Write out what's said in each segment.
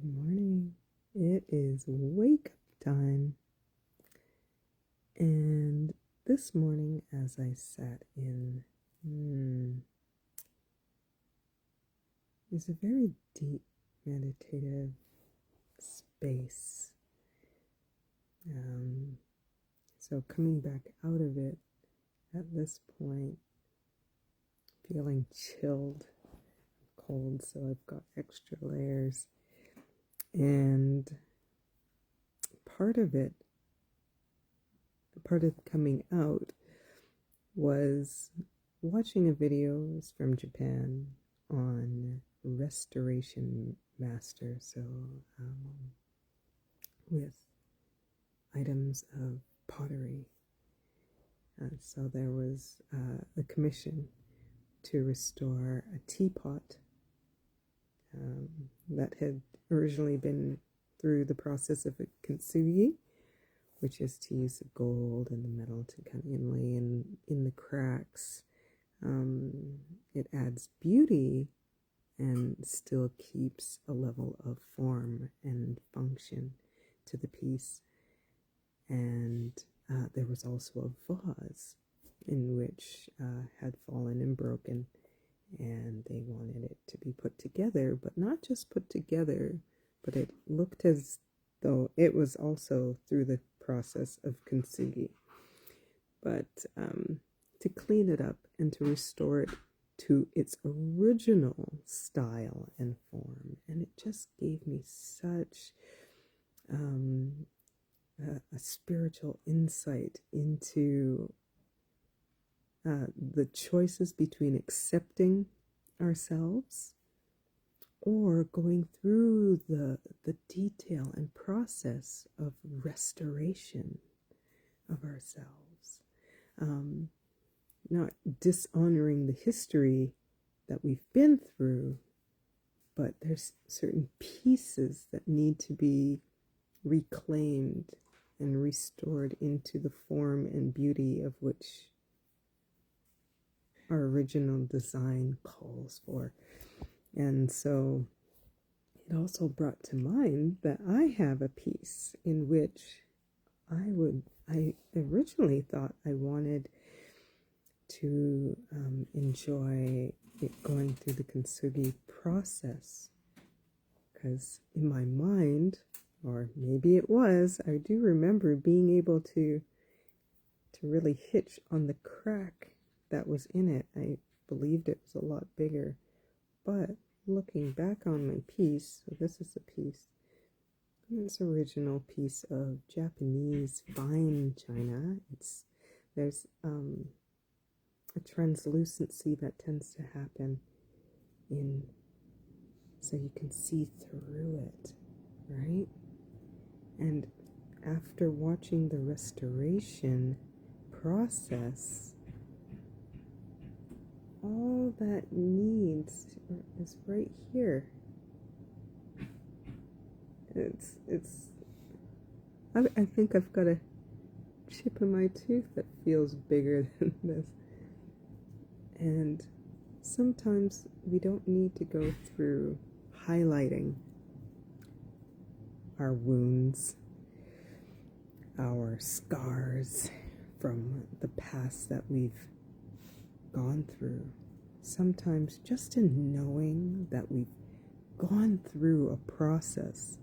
Good morning. It is wake up time. And this morning, as I sat in, it's a very deep meditative space. So coming back out of it at this point, feeling chilled, cold, so I've got extra layers. And part of coming out was watching a video from Japan on restoration master, so with items of pottery. So there was a commission to restore a teapot that had originally been through the process of a kintsugi, which is to use the gold and the metal to kind of inlay in the cracks. It adds beauty and still keeps a level of form and function to the piece. And there was also a vase in which had fallen and broken, and they wanted it to be put together, but not just put together, but it looked as though it was also through the process of kintsugi. But to clean it up and to restore it to its original style and form. And it just gave me such a spiritual insight into the choices between accepting ourselves or going through the detail and process of restoration of ourselves. Not dishonoring the history that we've been through, but there's certain pieces that need to be reclaimed and restored into the form and beauty of which our original design calls for. And so it also brought to mind that I have a piece in which I originally thought I wanted to enjoy it going through the kintsugi process, because in my mind, or maybe it was, I do remember being able to really hitch on the crack that was in it. I believed it was a lot bigger, but looking back on my piece, so this is a piece, this original piece of Japanese fine china. There's a translucency that tends to happen so you can see through it, right? And after watching the restoration process, all that needs is right here. I think I've got a chip in my tooth that feels bigger than this. And sometimes we don't need to go through highlighting our wounds, our scars from the past that we've gone through. Sometimes just in knowing that we've gone through a process,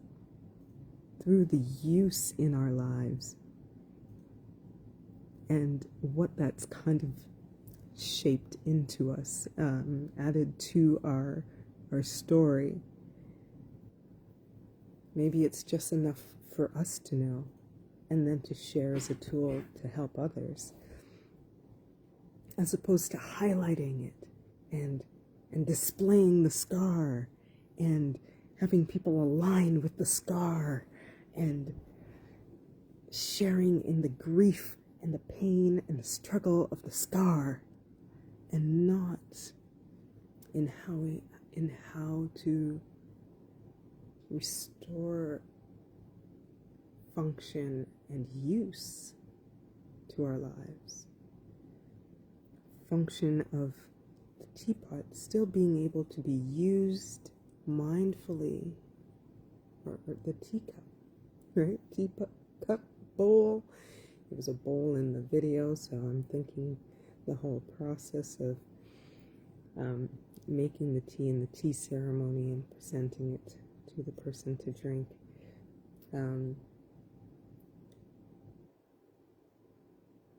through the use in our lives, and what that's kind of shaped into us, added to our story. Maybe it's just enough for us to know, and then to share as a tool to help others, as opposed to highlighting it and displaying the scar and having people align with the scar and sharing in the grief and the pain and the struggle of the scar, and not in how to restore function and use to our lives. Function of the teapot still being able to be used mindfully or the teacup, right? Teacup bowl. It was a bowl in the video, so I'm thinking the whole process of making the tea and the tea ceremony and presenting it to the person to drink.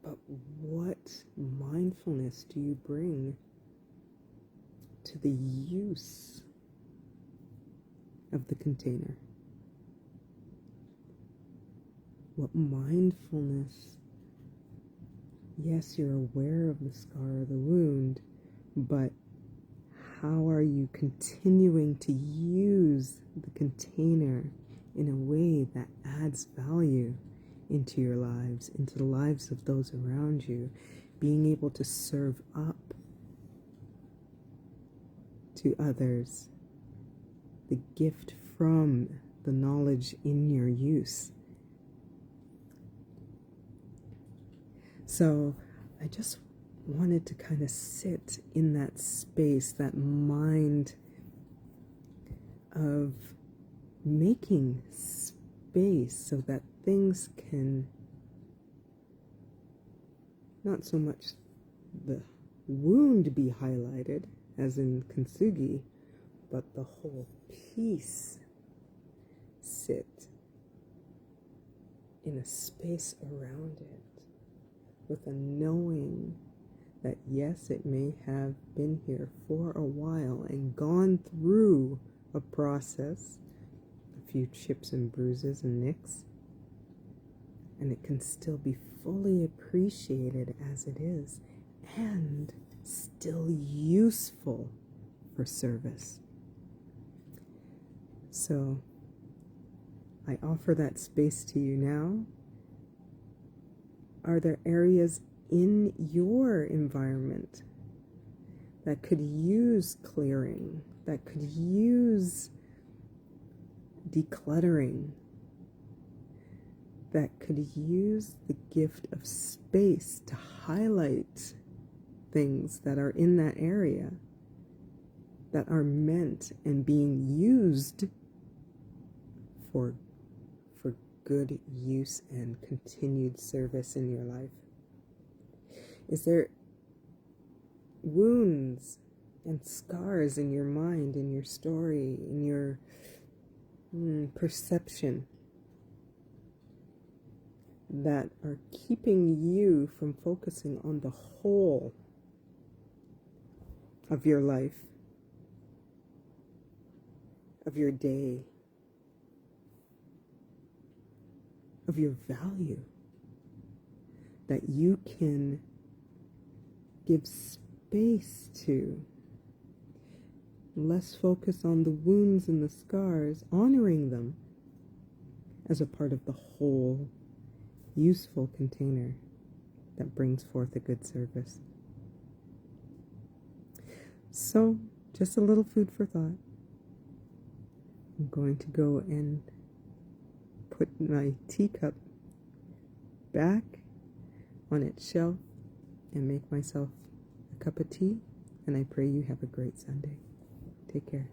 But what mindfulness do you bring to the use of the container? What mindfulness? Yes, you're aware of the scar or the wound, but how are you continuing to use the container in a way that adds value into your lives, into the lives of those around you, being able to serve up to others the gift from the knowledge in your use. So I just wanted to kind of sit in that space, that mind of making space so that things can, not so much the wound be highlighted, as in kintsugi, but the whole piece sit in a space around it with a knowing that yes, it may have been here for a while and gone through a process, a few chips and bruises and nicks, and it can still be fully appreciated as it is and still useful for service. So I offer that space to you now. Are there areas in your environment that could use clearing, that could use decluttering, that could use the gift of space to highlight things that are in that area, that are meant and being used for good use and continued service in your life? Is there wounds and scars in your mind, in your story, in your perception that are keeping you from focusing on the whole of your life, of your day, of your value, that you can give space to? Less focus on the wounds and the scars, honoring them as a part of the whole useful container that brings forth a good service. So, just a little food for thought. I'm going to go and put my teacup back on its shelf and make myself a cup of tea, and I pray you have a great Sunday. Take care.